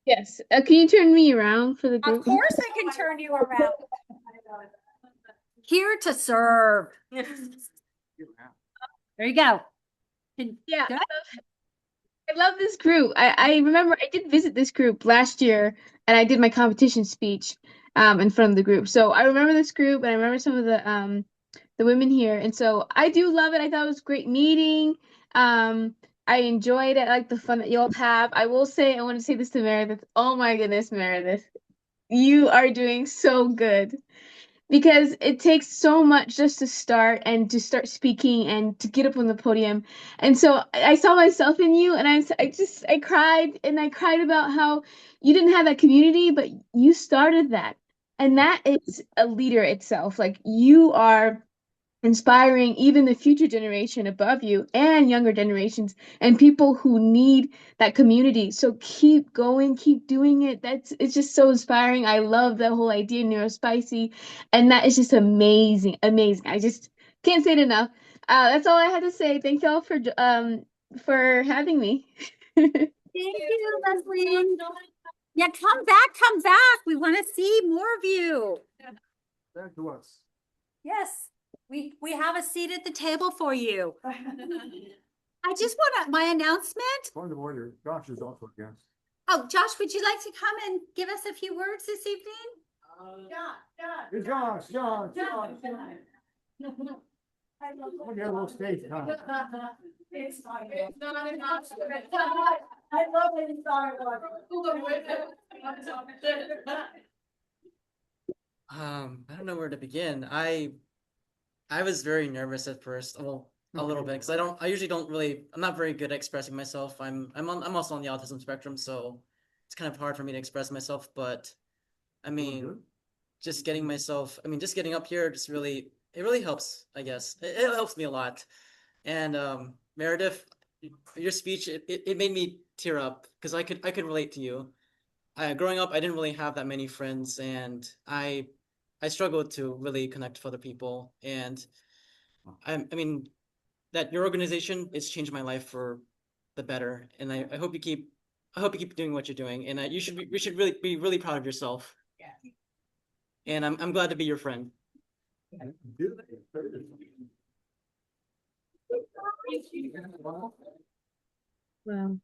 Yes. Can you turn me around for the Of group? course I can turn you around. Here to serve. There you go. Yeah. Good. I love this group. I remember I did visit this group last year and I did my competition speech in front of the group. So I remember this group and I remember some of the women here. And so I do love it. I thought it was a great meeting. I enjoyed it. I like the fun that you all have. I will say, I want to say this to Meredith. Oh my goodness, Meredith. You are doing so good. Because it takes so much just to start and to start speaking and to get up on the podium. And so I saw myself in you and I cried and I cried about how you didn't have that community, but you started that. And that is a leader itself. Like you are inspiring even the future generation above you and younger generations and people who need that community. So keep going, keep doing it. It's just so inspiring. I love the whole idea, Neuro-spicy, and that is just amazing, amazing. I just can't say it enough. That's all I had to say. Thank y'all for having me. Thank you, Leslie. Yeah, come back, come back. We want to see more of you. Back to us. Yes, we have a seat at the table for you. I just want my announcement. Point of order, Josh is also a guest. Oh, Josh, would you like to come and give us a few words this evening? Hey, Josh. We'll get a little stage time. I love it. I don't know where to begin. I was very nervous at first, well, a little bit, because I usually don't really, I'm not very good at expressing myself. I'm also on the autism spectrum, so it's kind of hard for me to express myself. But I mean, just getting up here, it really helps. I guess it helps me a lot. And Meredith, your speech, it made me tear up because I could relate to you. Growing up, I didn't really have that many friends, and I struggled to really connect with other people. And I mean, that your organization has changed my life for the better. And I hope you keep doing what you're doing. And you should really be really proud of yourself. Yeah. And I'm glad to be your friend. Wow.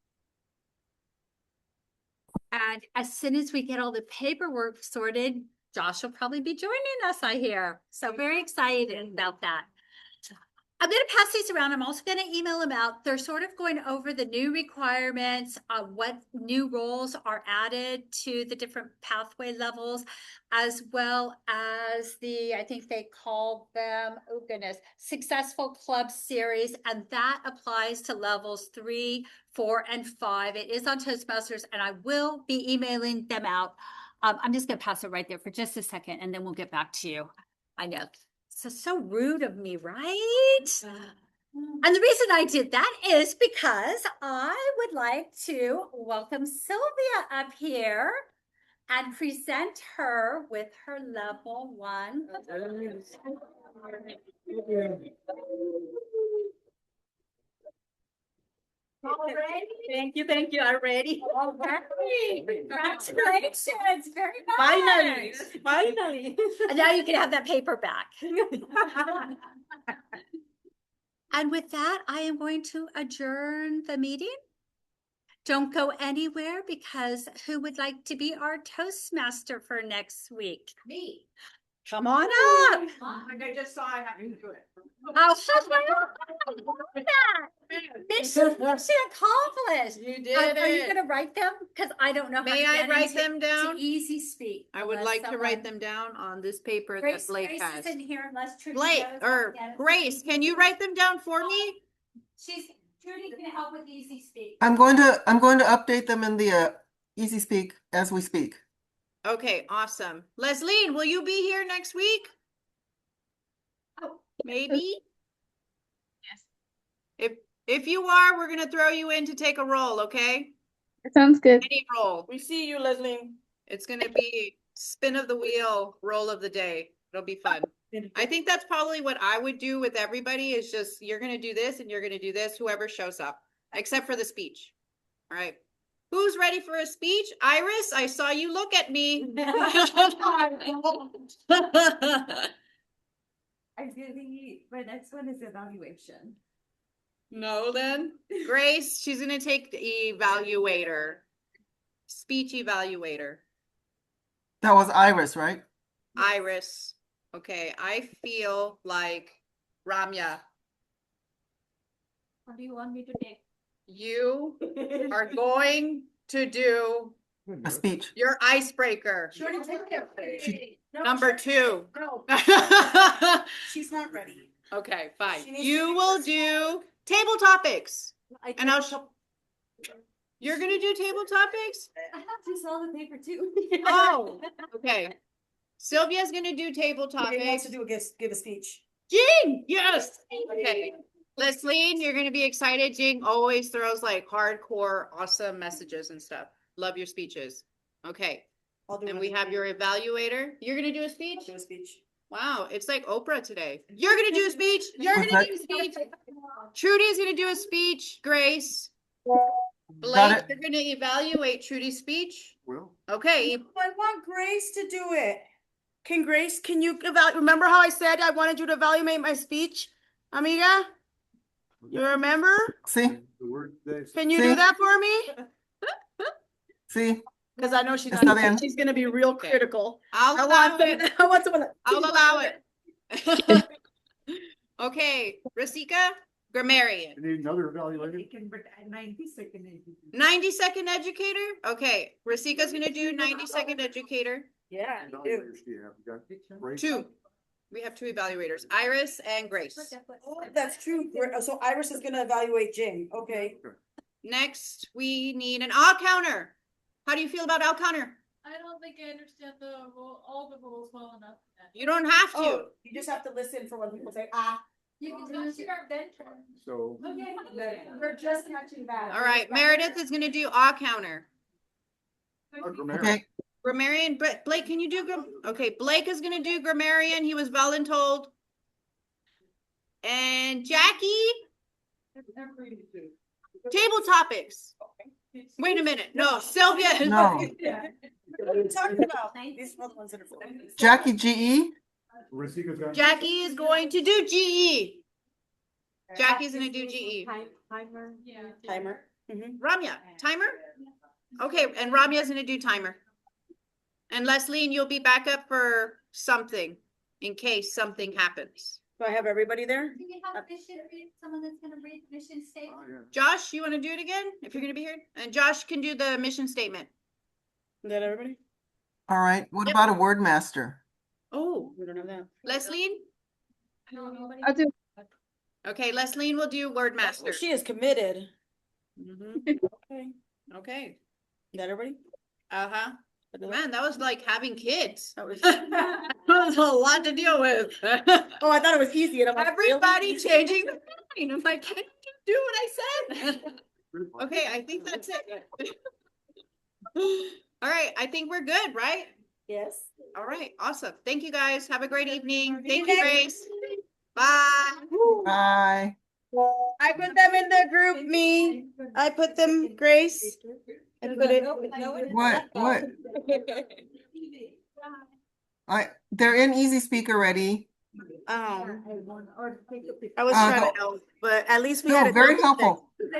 And as soon as we get all the paperwork sorted, Josh will probably be joining us, I hear. So very excited about that. I'm going to pass these around. I'm also going to email them out. They're sort of going over the new requirements, what new roles are added to the different pathway levels, as well as I think they call them, oh goodness, Successful Club Series. And that applies to levels 3, 4, and 5. It is on Toastmasters, and I will be emailing them out. I'm just going to pass it right there for just a second, and then we'll get back to you. I know. So rude of me, right? And the reason I did that is because I would like to welcome Sylvia up here and present her with her level 1. Thank you. I'm ready. All right. Congratulations. Very nice. Finally. And now you can have that paper back. And with that, I am going to adjourn the meeting. Don't go anywhere, because who would like to be our Toastmaster for next week? Me. Come on up. Like I just saw, I have to do it. Oh, mission accomplished. You did Are you it. going to write them? Because I don't know how May to I get write into them down? to easy speak. I would unless like to write someone- them down on this paper that Grace Blake has. isn't here unless Trudy Blake, knows. or Grace, can you write them down for me? Trudy can help with easy speak. I'm going to update them in the Easy Speak as we speak. Okay, awesome. Leslie, will you be here next week? Oh. Maybe? Yes. If you are, we're gonna throw you in to take a role, okay? That sounds good. Any role. We see you, Leslie. It's gonna be spin of the wheel, roll of the day. It'll be fun. I think that's probably what I would do with everybody is just, you're going to do this and you're going to do this, whoever shows up, except for the speech. All right. Who's ready for a speech? Iris, I saw you look at me. I really, my next one is evaluation. No, then. Grace, she's going to take the evaluator. Speech evaluator. That was Iris, right? Iris. Okay, I feel like Ramya, What do you want me to take? you are going to do A speech. your icebreaker. Number 2. No, she's not ready. Okay, fine. She needs You to- will do table topics. And I'll show. You're gonna do table topics? I have to solve the paper too. Oh, okay. Sylvia's gonna do table Who wants topics. to give a speech? Jing, yes. Okay. Leslie, you're gonna be excited. Jing always throws like hardcore, awesome messages and stuff. Love your speeches. Okay. I'll do And one. we have your evaluator. You're gonna do a speech? I'll do a speech. Wow, it's like Oprah today. You're gonna do a speech. You're What's gonna that? do a speech. Trudy's gonna do a speech. Grace. Got Blake, it. you're gonna evaluate Trudy's speech. Well, Okay. I want Grace to do it. Can you remember how I said I wanted you to evaluate my speech, amiga? You remember? See? the word they Can you See? do that for me? See? Because I know she's Está bien. she's gonna be real Okay. critical. I'll I allow want it. I want someone. I'll allow it. Okay, Rasika, grammarian. You need another evaluator? 90-second educator? Okay, Rasika's gonna do 90-second educator. Yeah. you do. Evaluators do you have? You got Grace? 2. We have 2 evaluators, Iris and Grace. Oh, that's true. So Iris is gonna evaluate Jing. Okay. Next, we need an all counter. How do you feel about all counter? I don't think I understand all the rules well enough. You don't have to. Oh, you just have to listen for when people say, ah. You can do it then. So, Okay, we're just catching that. All right, Meredith is gonna do all counter. grammarian. Okay. Grammarian, but Blake, can you do okay, Blake is gonna do grammarian. He was voluntold. And Jackie, table topics. Wait a minute. No, Sylvia. No. What are you talking about? These are the ones that are full. Jackie GE? Rasika's got. Jackie is going to do GE. Jackie's gonna do GE. Timer. Yeah. Timer. Mhm. Ramya, timer? Okay, and Ramya's gonna do timer. And Leslie, you'll be back up for something in case something happens. Do I have everybody there? Do you have someone that's gonna read mission statement? Oh, yeah. Josh, you wanna do it again? If you're gonna be here? And Josh can do the mission statement. Is that everybody? All right. What Yep. about a word master? Oh, We don't have that. Leslie? I'll do. Okay, Leslie will do word master. She is committed. Mhm. Okay. Okay, Is that everybody? uh-huh. Man, Man, that was like having kids. that was. That was a lot to deal with. Oh, I thought it was easy. And I'm like, Everybody really? changing the mind. I'm like, can you just do what I said? Okay, I think that's it. All right, I think we're good, right? Yes. All right, awesome. Thank you guys. Have a great evening. Good Thank you, evening. Grace. Bye. Bye. I put them in the group, me. I put them, Grace. I put it. What? They're in Easy Speak already. I was Uh, trying go- to help, but at least we No, had a very double check. helpful.